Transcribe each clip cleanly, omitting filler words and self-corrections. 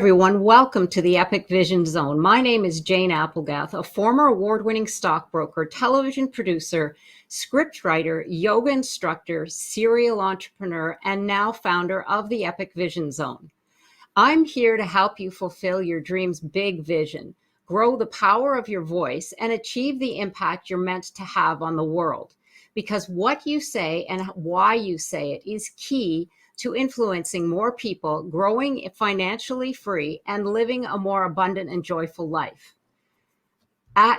everyone. Welcome to the Epic Vision Zone. My name is Jane Applegath, a former award-winning stockbroker, television producer, scriptwriter, yoga instructor, serial entrepreneur, and now founder of the Epic Vision Zone. I'm here to help you fulfill your dream's big vision, grow the power of your voice, and achieve the impact you're meant to have on the world. Because what you say and why you say it is key to influencing more people, growing financially free, and living a more abundant and joyful life.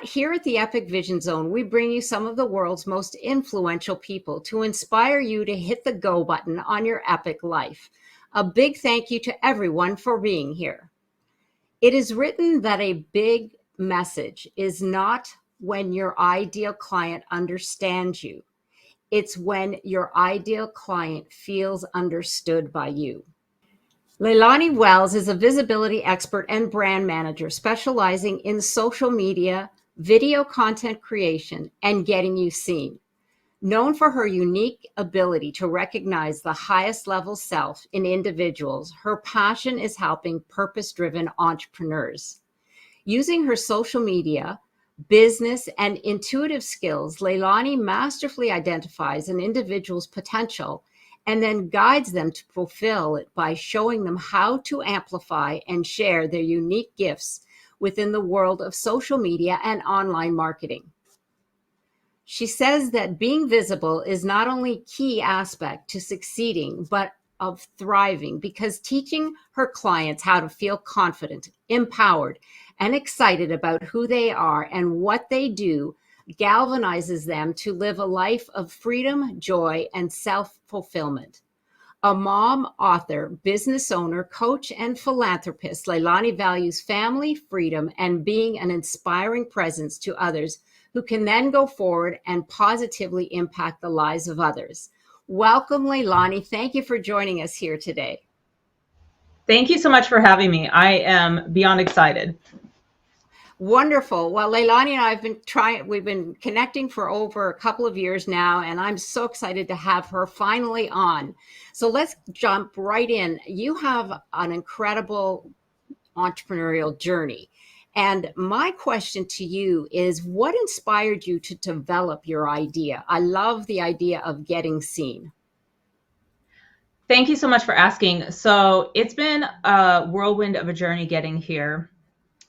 Here at the Epic Vision Zone, we bring you some of the world's most influential people to inspire you to hit the go button on your epic life. A big thank you to everyone for being here. It is written that a big message is not when your ideal client understands you. It's when your ideal client feels understood by you. Leilani Wells is a visibility expert and brand manager specializing in social media, video content creation, and getting you seen. Known for her unique ability to recognize the highest level self in individuals, her passion is helping purpose-driven entrepreneurs. Using her social media, business, and intuitive skills, Leilani masterfully identifies an individual's potential and then guides them to fulfill it by showing them how to amplify and share their unique gifts within the world of social media and online marketing. She says that being visible is not only a key aspect to succeeding, but of thriving, because teaching her clients how to feel confident, empowered, and excited about who they are and what they do galvanizes them to live a life of freedom, joy, and self-fulfillment. A mom, author, business owner, coach, and philanthropist, Leilani values family, freedom, and being an inspiring presence to others who can then go forward and positively impact the lives of others. Welcome, Leilani. Thank you for joining us here today. Thank you so much for having me. I am beyond excited. Wonderful. Well, Leilani and I we've been connecting for over a couple of years now, and I'm so excited to have her finally on. So let's jump right in. You have an incredible entrepreneurial journey. And my question to you is, what inspired you to develop your idea? I love the idea of getting seen. Thank you so much for asking. So it's been a whirlwind of a journey getting here.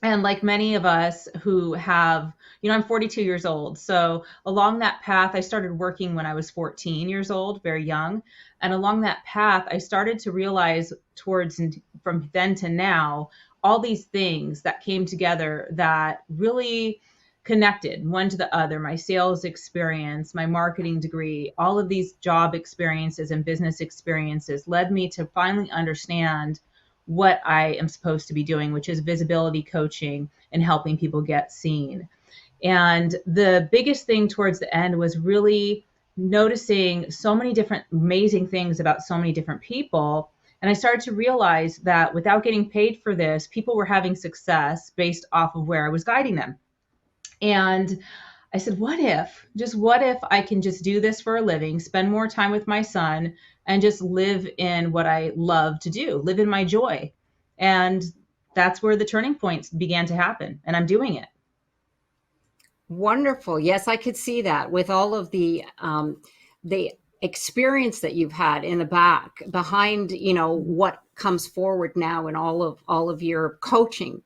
And like many of us who have, I'm 42 years old. So along that path, I started working when I was 14 years old, very young. And along that path, I started to realize from then to now, all these things that came together that really connected one to the other. My sales experience, my marketing degree, all of these job experiences and business experiences led me to finally understand what I am supposed to be doing, which is visibility coaching and helping people get seen. And the biggest thing towards the end was really noticing so many different amazing things about so many different people. And I started to realize that without getting paid for this, people were having success based off of where I was guiding them. And I said, what if I can just do this for a living, spend more time with my son, and just live in what I love to do, live in my joy. And that's where the turning points began to happen. And I'm doing it. Wonderful. Yes, I could see that with all of the experience that you've had in the behind, what comes forward now in all of your coaching.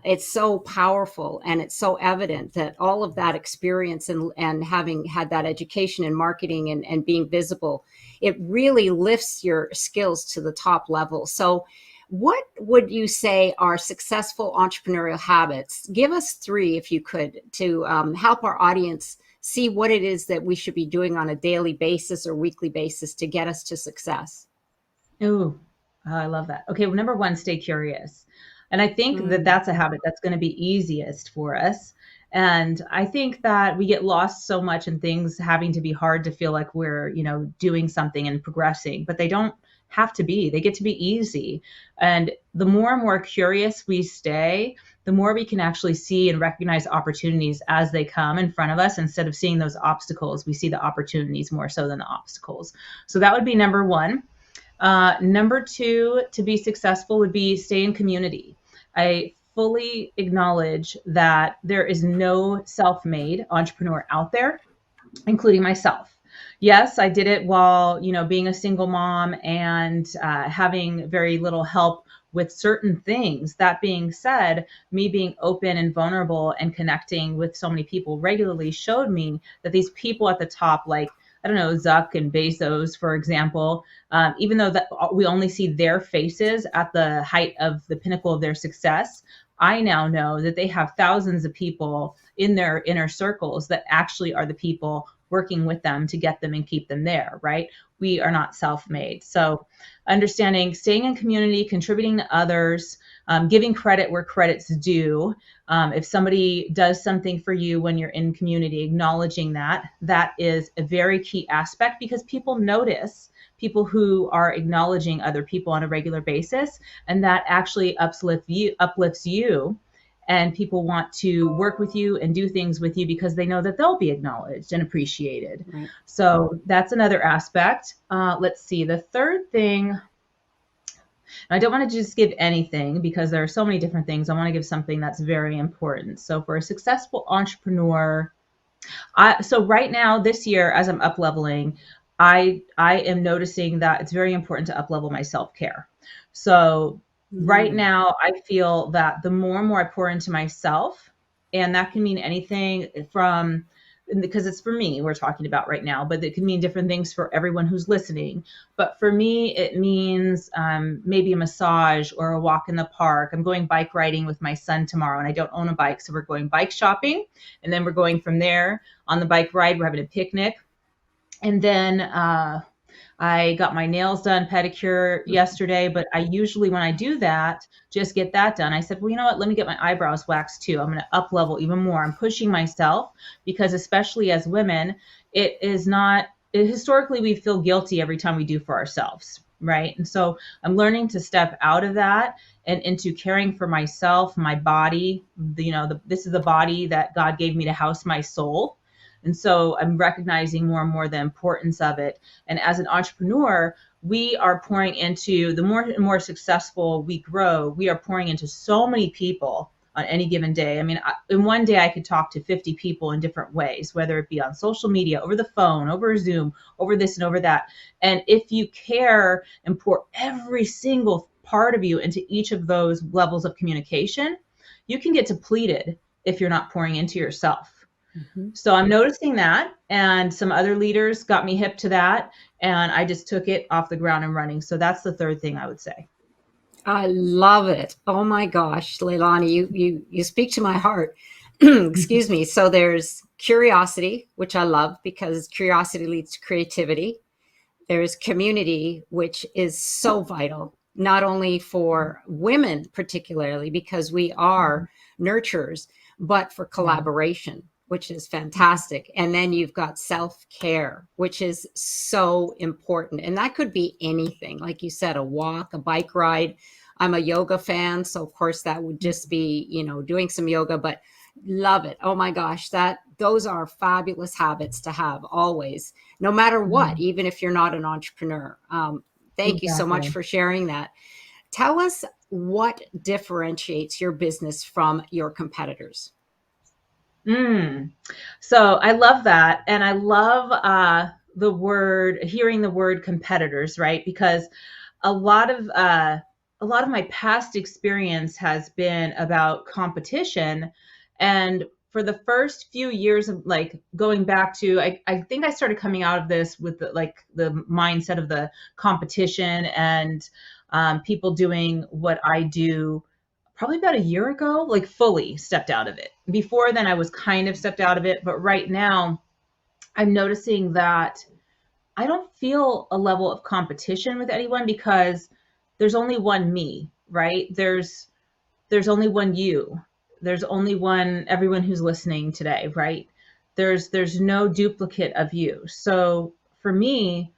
It's so powerful, and it's so evident that all of that experience and having had that education in marketing and being visible, it really lifts your skills to the top level. So what would you say are successful entrepreneurial habits? Give us 3, if you could, to help our audience see what it is that we should be doing on a daily basis or weekly basis to get us to success. Oh, I love that. Okay, well, number 1, stay curious. And I think that that's a habit that's going to be easiest for us. And I think that we get lost so much in things having to be hard to feel like we're, doing something and progressing, but they don't have to be. They get to be easy. And the more and more curious we stay, the more we can actually see and recognize opportunities as they come in front of us. Instead of seeing those obstacles, we see the opportunities more so than the obstacles. So that would be number 1. Number two, to be successful would be stay in community. I fully acknowledge that there is no self-made entrepreneur out there, including myself. Yes, I did it while, being a single mom and having very little help with certain things. That being said, me being open and vulnerable and connecting with so many people regularly showed me that these people at the top, like, I don't know, Zuck and Bezos, for example, even though that we only see their faces at the height of the pinnacle of their success, I now know that they have thousands of people in their inner circles that actually are the people working with them to get them and keep them there, right? We are not self-made. So understanding, staying in community, contributing to others, giving credit where credit's due. If somebody does something for you when you're in community, acknowledging that is a very key aspect, because people notice people who are acknowledging other people on a regular basis, and that actually uplifts you, and people want to work with you and do things with you because they know that they'll be acknowledged and appreciated. Right. So that's another aspect. Let's see. The third thing, I don't want to just give anything because there are so many different things. I want to give something that's very important. So for a successful entrepreneur, so right now, this year, as I'm up leveling, I am noticing that it's very important to up level my self-care. So right now, I feel that the more and more I pour into myself, and that can mean anything from, because it's for me we're talking about right now, but it can mean different things for everyone who's listening. But for me, it means maybe a massage or a walk in the park. I'm going bike riding with my son tomorrow, and I don't own a bike, so we're going bike shopping, and then we're going from there on the bike ride. We're having a picnic, and then I got my nails done, pedicure yesterday, but I usually, when I do that, just get that done. I said, well, you know what? Let me get my eyebrows waxed too. I'm going to up level even more. I'm pushing myself because, especially as women, historically, we feel guilty every time we do for ourselves, right? And so I'm learning to step out of that and into caring for myself, my body. This is the body that God gave me to house my soul. And so I'm recognizing more and more the importance of it. And as an entrepreneur, we are pouring into, the more and more successful we grow, we are pouring into so many people on any given day. I mean, in one day I could talk to 50 people in different ways, whether it be on social media, over the phone, over Zoom, over this and over that. And if you care and pour every single part of you into each of those levels of communication, you can get depleted if you're not pouring into yourself. Mm-hmm. So I'm noticing that, and some other leaders got me hip to that, and I just took it off the ground and running. So that's the third thing I would say. I love it. Oh my gosh, Leilani, you speak to my heart. Excuse me. So there's curiosity, which I love because curiosity leads to creativity. There's community, which is so vital, not only for women particularly because we are nurturers, but for collaboration, which is fantastic. And then you've got self-care, which is so important. And that could be anything, like you said, a walk, a bike ride. I'm a yoga fan, so of course that would just be, doing some yoga, but love it. Oh my gosh, those are fabulous habits to have always, no matter what, even if you're not an entrepreneur. Thank you so much for sharing that. Tell us what differentiates your business from your competitors. So I love that. And I love hearing the word competitors, right? Because a lot of my past experience has been about competition. And for the first few years of like going back to, I think I started coming out of this with the mindset of the competition and people doing what I do probably about a year ago, like fully stepped out of it. Before then I was kind of stepped out of it, but right now I'm noticing that I don't feel a level of competition with anyone because there's only one me, right? There's only one you. There's only everyone who's listening today, right? There's no duplicate of you. So for me,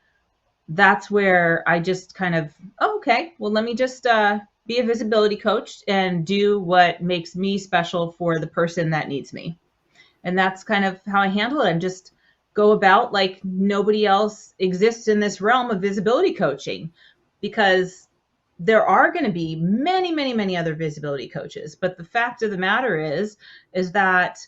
that's where I just kind of, okay, well, let me just be a visibility coach and do what makes me special for the person that needs me. And that's kind of how I handle it. And just go about like nobody else exists in this realm of visibility coaching. because there are going to be many, many, many other visibility coaches. But the fact of the matter is that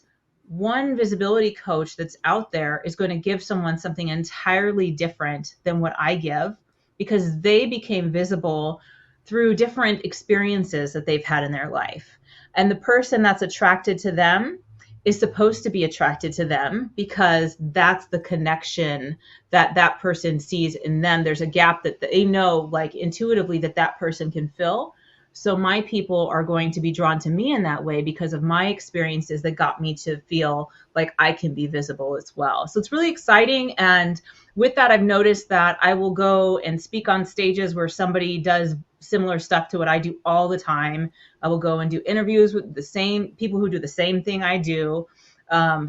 one visibility coach that's out there is going to give someone something entirely different than what I give, because they became visible through different experiences that they've had in their life. And the person that's attracted to them is supposed to be attracted to them because that's the connection that that person sees in them. There's a gap that they know, like intuitively, that that person can fill. So my people are going to be drawn to me in that way because of my experiences that got me to feel like I can be visible as well. So it's really exciting. And with that, I've noticed that I will go and speak on stages where somebody does similar stuff to what I do all the time. I will go and do interviews with the same people who do the same thing I do,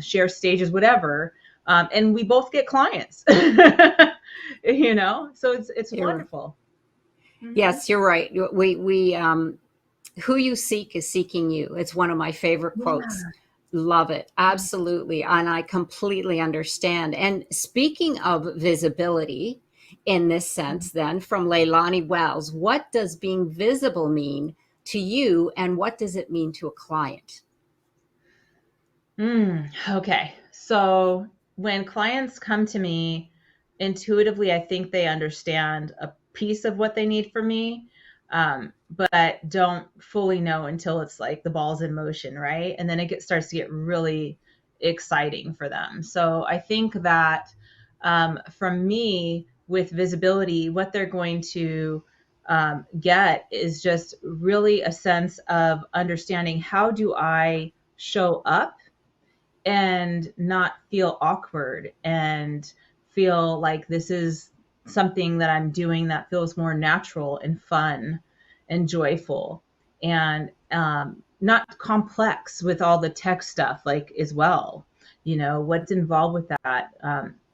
share stages, whatever. And we both get clients, you know, so it's wonderful. Yes, you're right. We who you seek is seeking you. It's one of my favorite quotes. Yeah. Love it. Absolutely. And I completely understand. And speaking of visibility in this sense, then from Leilani Wells, what does being visible mean to you and what does it mean to a client? Okay. So when clients come to me, intuitively, I think they understand a piece of what they need from me, but don't fully know until it's like the ball's in motion, right? And then starts to get really exciting for them. So I think that from me, with visibility, what they're going to get is just really a sense of understanding, how do I show up and not feel awkward and feel like this is something that I'm doing that feels more natural and fun and joyful, and not complex with all the tech stuff, like, as well. You know, what's involved with that.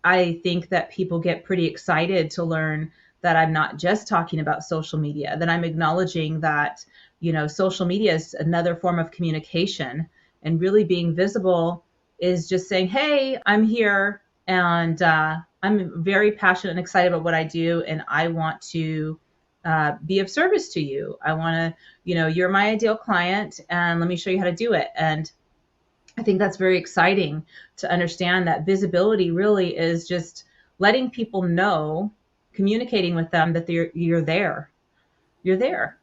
I think that people get pretty excited to learn that I'm not just talking about social media, that I'm acknowledging that, you know, social media is another form of communication, and really being visible is just saying, hey, I'm here, and I'm very passionate and excited about what I do, and I want to be of service to you. I want to, you know, you're my ideal client, and let me show you how to do it. And I think that's very exciting to understand that visibility really is just letting people know, communicating with them that you're there. You're there.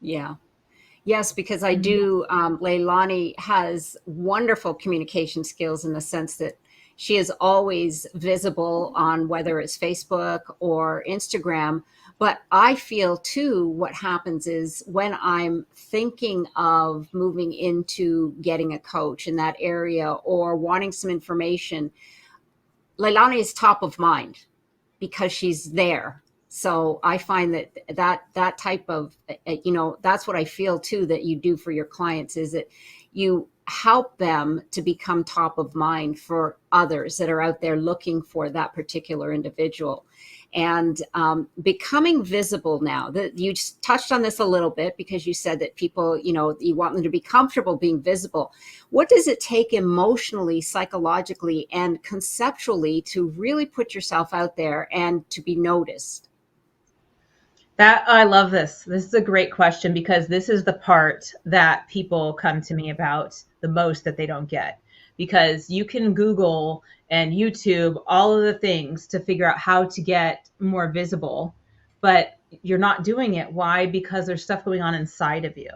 Yeah. Yes, because I do. Leilani has wonderful communication skills in the sense that she is always visible on whether it's Facebook or Instagram. But I feel too, what happens is when I'm thinking of moving into getting a coach in that area or wanting some information, Leilani is top of mind because she's there. So I find that type of, that's what I feel too, that you do for your clients, is that you help them to become top of mind for others that are out there looking for that particular individual. And becoming visible now, that you just touched on this a little bit because you said that people, you want them to be comfortable being visible. What does it take emotionally, psychologically, and conceptually to really put yourself out there and to be noticed? That I love this. This is a great question, because this is the part that people come to me about the most that they don't get. Because you can Google and YouTube all of the things to figure out how to get more visible, but you're not doing it. Why? Because there's stuff going on inside of you.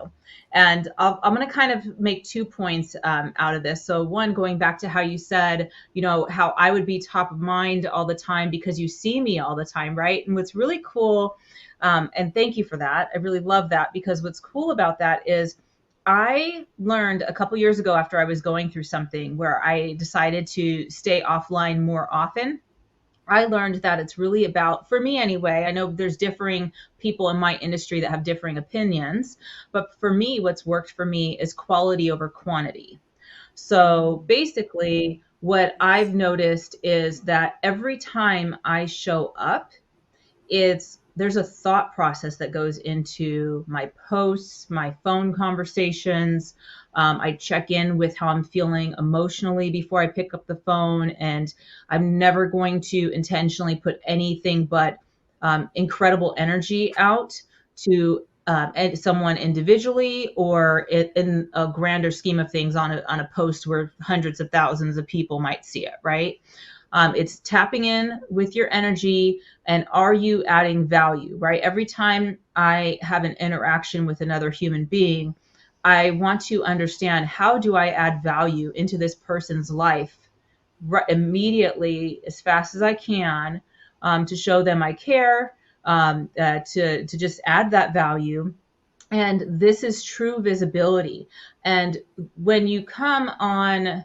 And I'm going to kind of make 2 points out of this. So one, going back to how you said, you know, how I would be top of mind all the time because you see me all the time, right? And what's really cool, and thank you for that. I really love that, because what's cool about that is I learned a couple years ago, after I was going through something where I decided to stay offline more often. I learned that it's really about, for me anyway, I know there's differing people in my industry that have differing opinions, but for me, what's worked for me is quality over quantity. So basically, what I've noticed is that every time I show up, there's a thought process that goes into my posts, my phone conversations. I check in with how I'm feeling emotionally before I pick up the phone, and I'm never going to intentionally put anything but incredible energy out to someone individually, or in a grander scheme of things on a post where hundreds of thousands of people might see it, right? It's tapping in with your energy, and are you adding value, right? Every time I have an interaction with another human being, I want to understand, how do I add value into this person's life immediately, as fast as I can, to show them I care, to just add that value. And this is true visibility. And when you come on,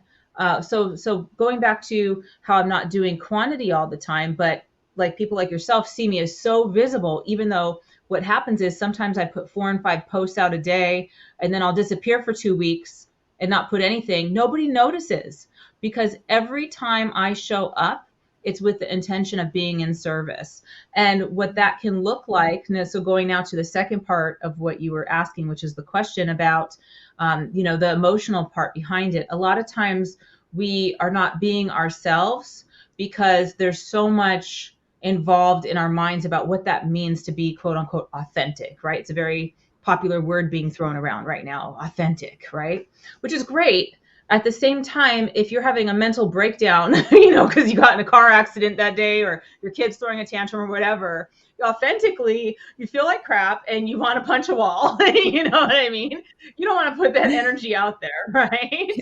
so going back to how I'm not doing quantity all the time, but like people like yourself see me as so visible, even though what happens is sometimes I put 4 and 5 posts out a day, and then I'll disappear for 2 weeks and not put anything. Nobody notices, because every time I show up, it's with the intention of being in service. And what that can look like, so going now to the second part of what you were asking, which is the question about, the emotional part behind it. A lot of times we are not being ourselves because there's so much involved in our minds about what that means to be quote unquote authentic, right? It's a very popular word being thrown around right now, authentic, right? Which is great. At the same time, if you're having a mental breakdown, because you got in a car accident that day, or your kid's throwing a tantrum or whatever, authentically, you feel like crap and you want to punch a wall. You know what I mean? You don't want to put that energy out there, right?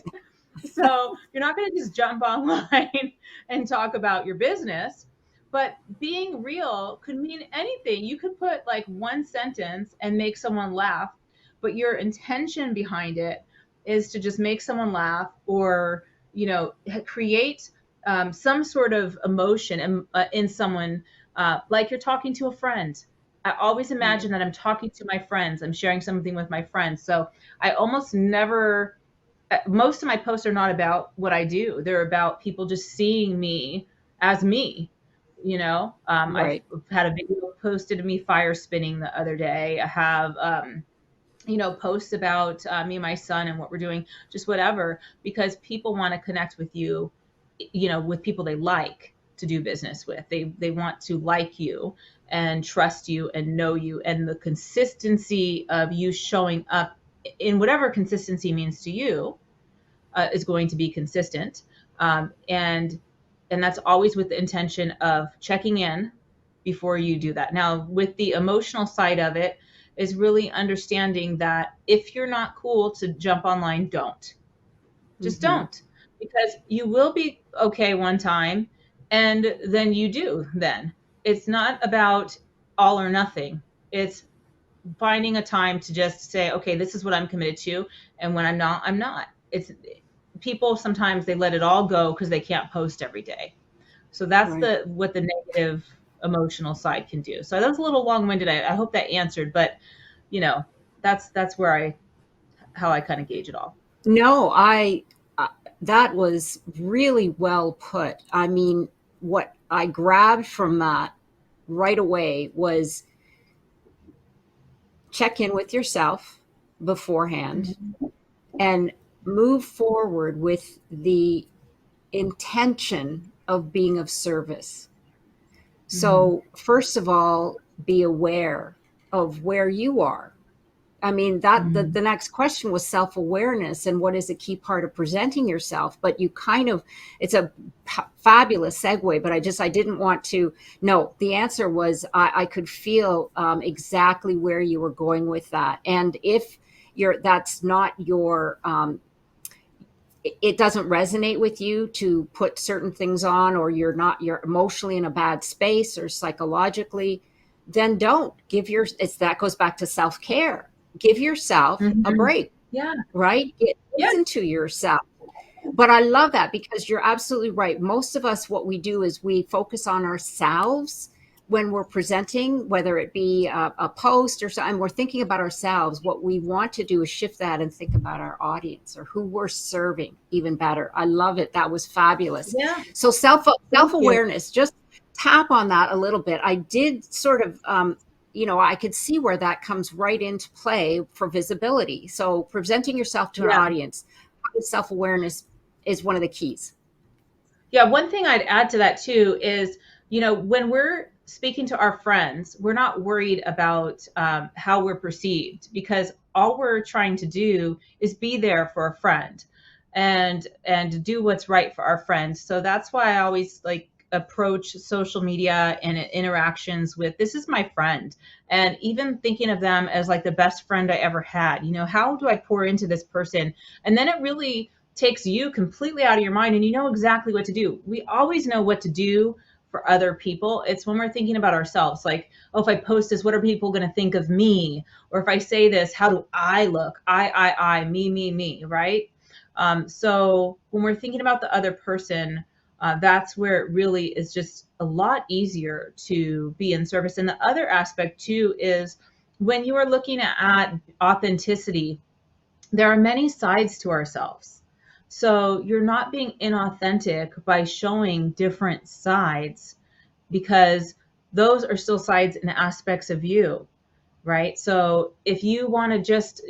So you're not going to just jump online and talk about your business. But being real could mean anything. You could put like one sentence and make someone laugh, but your intention behind it is to just make someone laugh, or create some sort of emotion in someone, like you're talking to a friend. I always imagine that I'm talking to my friends. I'm sharing something with my friends. So I almost never, most of my posts are not about what I do. They're about people just seeing me as me. Right. I've had a video posted of me fire spinning the other day. I have posts about me and my son and what we're doing, just whatever, because people want to connect with you, with people they like to do business with. They want to like you and trust you and know you, and the consistency of you showing up in whatever consistency means to you is going to be consistent. And that's always with the intention of checking in before you do that. Now, with the emotional side of it, is really understanding that if you're not cool to jump online, don't. Just don't. Because you will be okay one time, and then you do then. It's not about all or nothing. It's finding a time to just say, okay, this is what I'm committed to, and when I'm not, I'm not. It's people sometimes they let it all go because they can't post every day. So that's Right. what the negative emotional side can do. So that's a little long-winded. I hope that answered, but that's where how I kind of gauge it all. No, that was really well put. I mean, what I grabbed from that right away was check in with yourself beforehand Mm-hmm. and move forward with the intention of being of service. Mm-hmm. So, first of all, be aware of where you are. I mean, that Mm-hmm. the next question was self-awareness and what is a key part of presenting yourself. But you kind of, it's a fabulous segue, but I didn't want to. No, the answer was I could feel exactly where you were going with that. And if that's not your, it doesn't resonate with you to put certain things on, or you're emotionally in a bad space or psychologically, then don't that goes back to self-care. Give yourself a Mm-hmm. break, Yeah. right? Yeah. Listen to yourself. But I love that, because you're absolutely right. Most of us, what we do is we focus on ourselves when we're presenting, whether it be a post or something. We're thinking about ourselves. What we want to do is shift that and think about our audience or who we're serving even better. I love it. That was fabulous. Yeah. So Thank you. self-awareness, just tap on that a little bit. I did sort of I could see where that comes right into play for visibility. So presenting yourself to an Yeah. audience, self-awareness is one of the keys. Yeah. One thing I'd add to that too is, when we're speaking to our friends, we're not worried about how we're perceived, because all we're trying to do is be there for a friend and do what's right for our friends. So that's why I always like approach social media and interactions with, this is my friend, and even thinking of them as like the best friend I ever had. You know, how do I pour into this person? And then it really takes you completely out of your mind, and you know exactly what to do. We always know what to do for other people. It's when we're thinking about ourselves, like, oh, if I post this, what are people going to think of me? Or if I say this, how do I look? Me, right? So when we're thinking about the other person, that's where it really is just a lot easier to be in service. And the other aspect too is when you are looking at authenticity, there are many sides to ourselves. So you're not being inauthentic by showing different sides, because those are still sides and aspects of you, right? So if you want to just,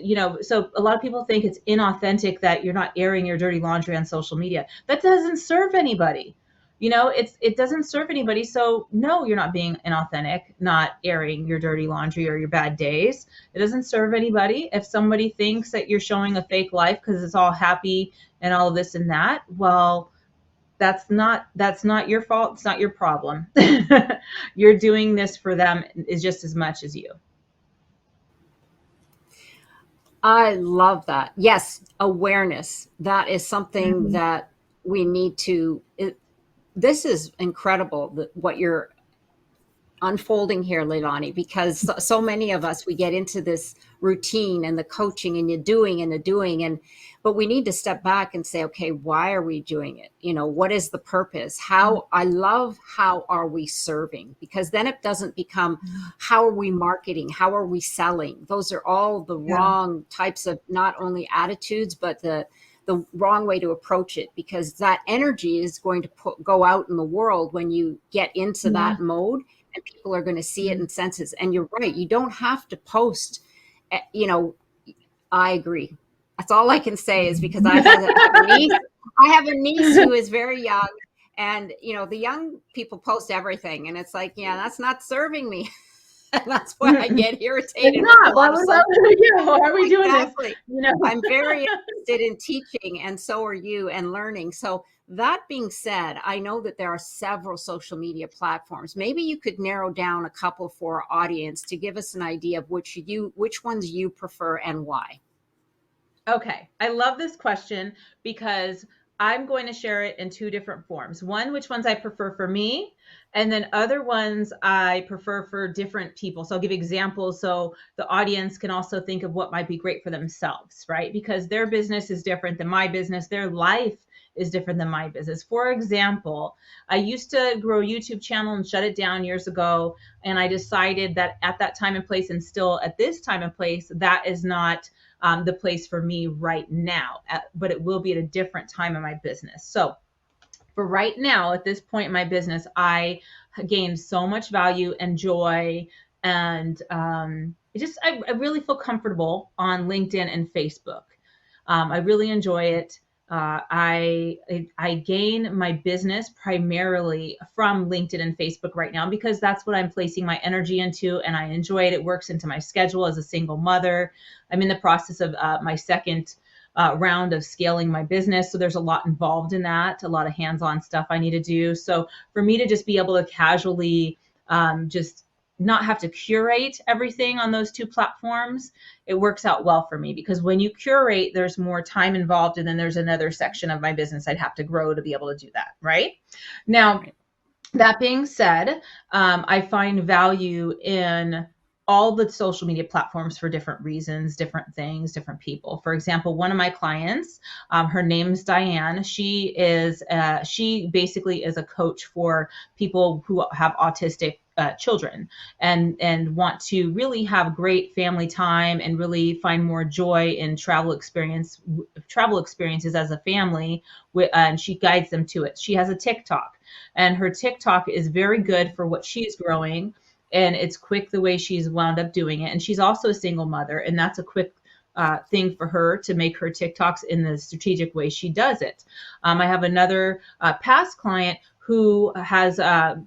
so a lot of people think it's inauthentic that you're not airing your dirty laundry on social media. That doesn't serve anybody. It doesn't serve anybody. So no, you're not being inauthentic, not airing your dirty laundry or your bad days. It doesn't serve anybody. If somebody thinks that you're showing a fake life because it's all happy and all of this and that, well, that's not your fault. It's not your problem. You're doing this for them is just as much as you. I love that. Yes, awareness. That is something Mhm. that we need to. This is incredible what you're unfolding here, Leilani, because so many of us, we get into this routine and the coaching and the doing, but we need to step back and say, okay, why are we doing it? What is the purpose? I love how are we serving? Because then it doesn't become how are we marketing? How are we selling? Those are all the Yeah. wrong types of not only attitudes, but the wrong way to approach it, because that energy is going to go out in the world when you get into Yeah. that mode, and people are going to see it and sense it. And you're right, you don't have to post. you know I agree. That's all I can say, is because have a niece. I have a niece who is very young, and the young people post everything, and it's like, yeah, that's not serving me. And that's why I get It's irritated with a not. lot of social. Why are we doing this? Exactly. You know. I'm very interested in teaching, and so are you, and learning. So, that being said, I know that there are several social media platforms. Maybe you could narrow down a couple for our audience to give us an idea of which ones you prefer and why. Okay, I love this question because I'm going to share it in two different forms. One, which ones I prefer for me, and then other ones I prefer for different people. So I'll give examples so the audience can also think of what might be great for themselves, right? Because their business is different than my business, their life is different than my business. For example, I used to grow a YouTube channel and shut it down years ago, and I decided that at that time and place, and still at this time and place, that is not the place for me right now, but it will be at a different time in my business. So for right now, at this point in my business, I gained so much value and joy, and I really feel comfortable on LinkedIn and Facebook. I really enjoy it. I gain my business primarily from LinkedIn and Facebook right now, because that's what I'm placing my energy into, and I enjoy it. It works into my schedule as a single mother. I'm in the process of my second round of scaling my business. So there's a lot involved in that, a lot of hands-on stuff I need to do. So for me to just be able to casually just not have to curate everything on those two platforms, it works out well for me, because when you curate, there's more time involved, and then there's another section of my business I'd have to grow to be able to do that, right? Now, that being said, I find value in all the social media platforms for different reasons, different things, different people. For example, one of my clients, her name's Diane. She basically is a coach for people who have autistic children and want to really have great family time and really find more joy in travel experiences as a family. And she guides them to it. She has a TikTok, and her TikTok is very good for what she's growing, and it's quick the way she's wound up doing it. And she's also a single mother, and that's a quick thing for her to make her TikToks in the strategic way she does it. I have another past client who has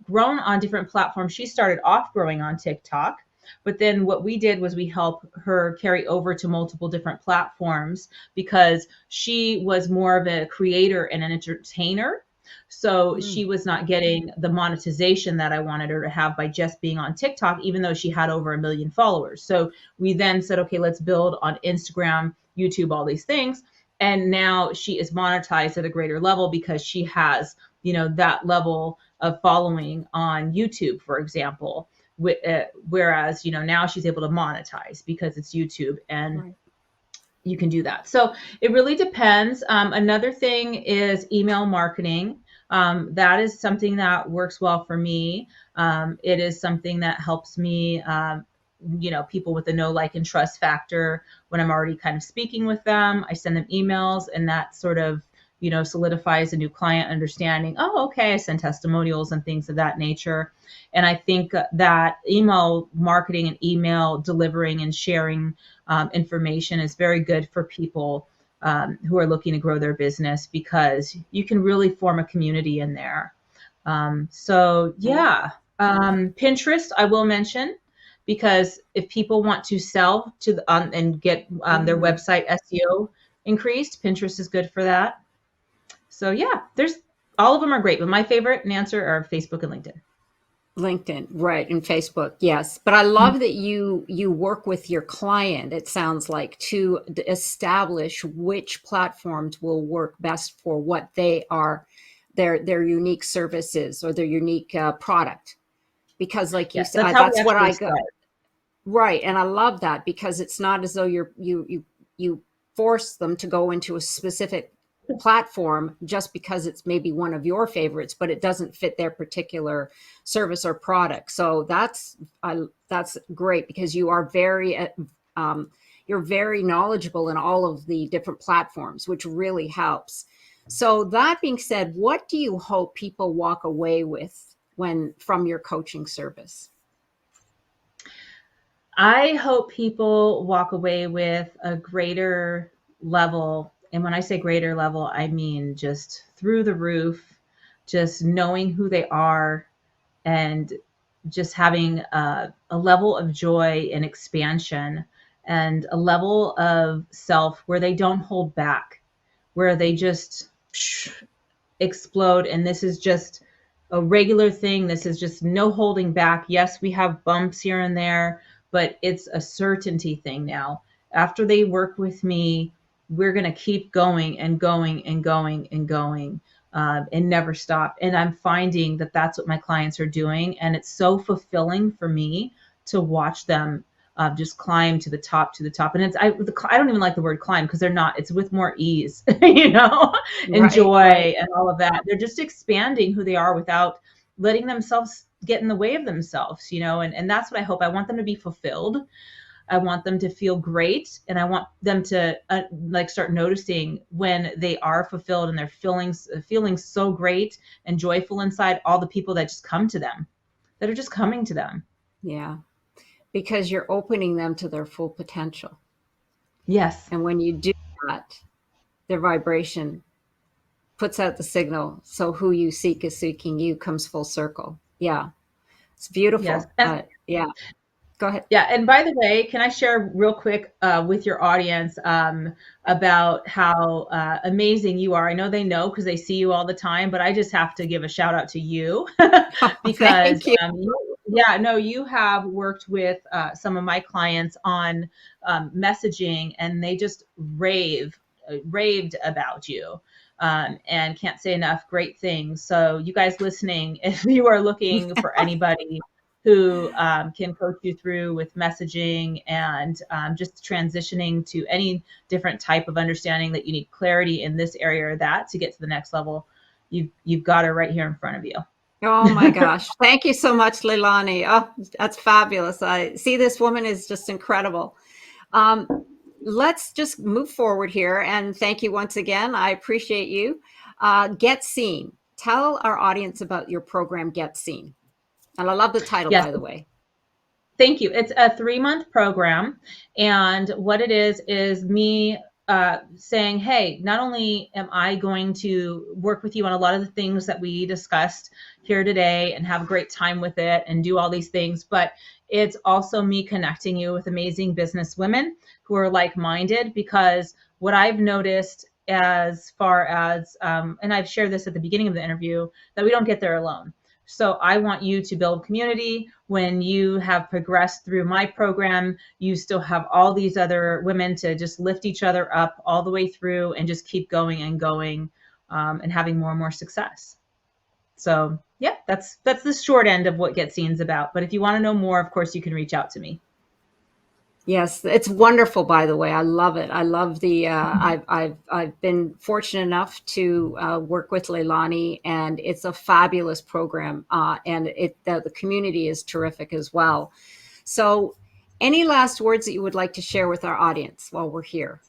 grown on different platforms. She started off growing on TikTok, but then what we did was we helped her carry over to multiple different platforms because she was more of a creator and an entertainer. So Mm, she was not getting the monetization that I wanted her to have by just being on TikTok, even though she had over 1 million followers. So we then said, okay, let's build on Instagram, YouTube, all these things. And now she is monetized at a greater level because she has, that level of following on YouTube, for example. Whereas, now she's able to monetize because it's YouTube and right. you can do that. So it really depends. Another thing is email marketing. That is something that works well for me. It is something that helps me, people with a know, like, and trust factor. When I'm already kind of speaking with them, I send them emails, and that sort of, solidifies a new client understanding. Oh, okay, I send testimonials and things of that nature. And I think that email marketing and email delivering and sharing information is very good for people who are looking to grow their business because you can really form a community in there. So Right. yeah, Pinterest I will mention because if people want to sell to and get their Mm. website SEO increased, Pinterest is good for that. So yeah, there's all of them are great, but my favorite and answer are Facebook and LinkedIn. LinkedIn, right, and Facebook, yes. But I love that you work with your client, it sounds like, to establish which platforms will work best for what they are, their unique services or their unique product. Because, like you Yes, said, that's how we that's what actually I go. start. Right, and I love that because it's not as though you force them to go into a specific platform just because it's maybe one of your favorites, but it doesn't fit their particular service or product. So that's great because you're very knowledgeable in all of the different platforms, which really helps. So that being said, what do you hope people walk away with when from your coaching service? I hope people walk away with a greater level. And when I say greater level, I mean just through the roof, just knowing who they are and just having a level of joy and expansion and a level of self where they don't hold back, where they just explode. And this is just a regular thing. This is just no holding back. Yes, we have bumps here and there, but it's a certainty thing now. After they work with me, we're going to keep going and going and going and going and never stop. And I'm finding that that's what my clients are doing. And it's so fulfilling for me to watch them just climb to the top, to the top. And I don't even like the word climb because they're not, it's with more ease, and Right, right. joy and all of that. They're just expanding who they are without letting themselves get in the way of themselves, and that's what I hope. I want them to be fulfilled. I want them to feel great. And I want them to start noticing when they are fulfilled and they're feeling so great and joyful inside, all the people that just come to them, that are just coming to them. Yeah, because you're opening them to their full potential. Yes. And when you do that, their vibration puts out the signal. So who you seek is seeking you comes full circle. Yeah, it's Yes. beautiful. And Yeah, go ahead. yeah, and by the way, can I share real quick with your audience about how amazing you are? I know they know because they see you all the time, but I just have to give a shout out to you Oh, because thank you. yeah, no, you have worked with some of my clients on messaging, and they just raved about you. And can't say enough great things. So, you guys listening, if you are looking for anybody who can coach you through with messaging and just transitioning to any different type of understanding that you need clarity in this area or that to get to the next level, you've got her right here in front of you. Oh my gosh. Thank you so much, Leilani. Oh, that's fabulous. I see this woman is just incredible. Um, let's just move forward here. And thank you once again. I appreciate you. Get Seen. Tell our audience about your program, Get Seen. And I love the title, Yes, by the way. thank you. It's a 3-month program. And what it is me saying, hey, not only am I going to work with you on a lot of the things that we discussed here today and have a great time with it and do all these things, but it's also me connecting you with amazing business women who are like-minded. Because what I've noticed as far as, and I've shared this at the beginning of the interview, that we don't get there alone. So I want you to build community. When you have progressed through my program, you still have all these other women to just lift each other up all the way through and just keep going and going, and having more and more success. So yeah, that's the short end of what Get Seen's about. But if you want to know more, of course, you can reach out to me. Yes, it's wonderful. By the way, I love it. I love the. I've been fortunate enough to work with Leilani, and it's a fabulous program. And the community is terrific as well. So, any last words that you would like to share with our audience while we're here?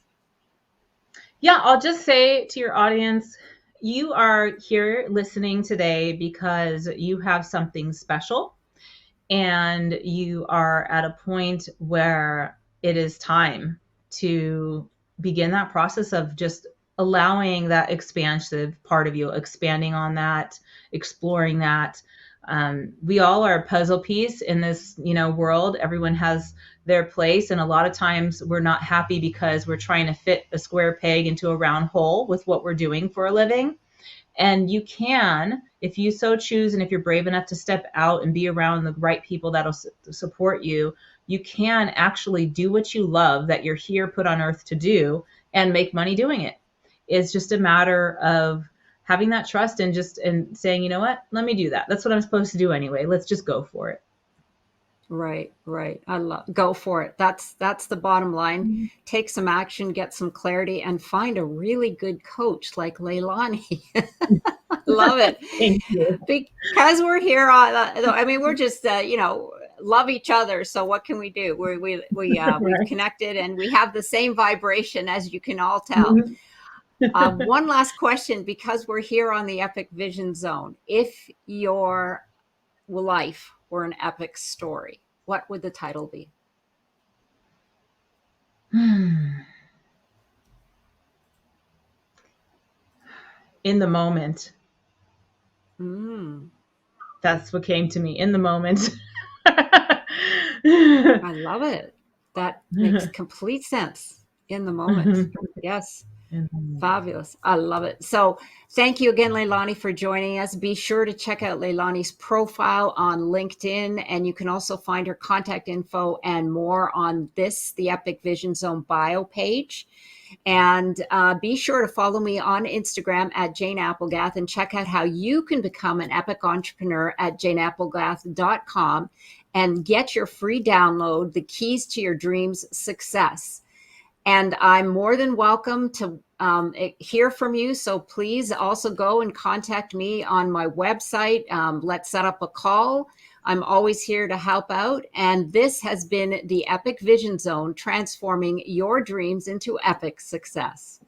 Yeah, I'll just say to your audience, you are here listening today because you have something special, and you are at a point where it is time to begin that process of just allowing that expansive part of you, expanding on that, exploring that. We all are a puzzle piece in this, world. Everyone has their place, and a lot of times we're not happy because we're trying to fit a square peg into a round hole with what we're doing for a living. And you can, if you so choose, and if you're brave enough to step out and be around the right people that'll support you, you can actually do what you love, that you're here put on earth to do, and make money doing it. It's just a matter of having that trust and saying, you know what, let me do that. That's what I'm supposed to do anyway. Let's just go for it. Right, right. Go for it. That's the bottom line. Mm-hmm. Take some action, get some clarity, and find a really good coach like Leilani. Love it. Thank you. Because we're here on. I mean, we're just love each other. So what can we do? We've Right. connected, and we have the same vibration, as you can all tell. One last question, because we're here on the Epic Vision Zone. If your life were an epic story, what would the title be? In the moment. Mm, That's what came to me, in the moment. I love it. That makes complete sense. In the moment. Yes. Fabulous. I love it. So thank you again, Leilani, for joining us. Be sure to check out Leilani's profile on LinkedIn, and you can also find her contact info and more on the Epic Vision Zone bio page. And be sure to follow me on Instagram at Jane Applegath, and check out how you can become an epic entrepreneur at janeapplegath.com and get your free download, The Keys to Your Dreams Success. And I'm more than welcome to hear from you. So please also go and contact me on my website. Let's set up a call. I'm always here to help out. And this has been the Epic Vision Zone, transforming your dreams into epic success.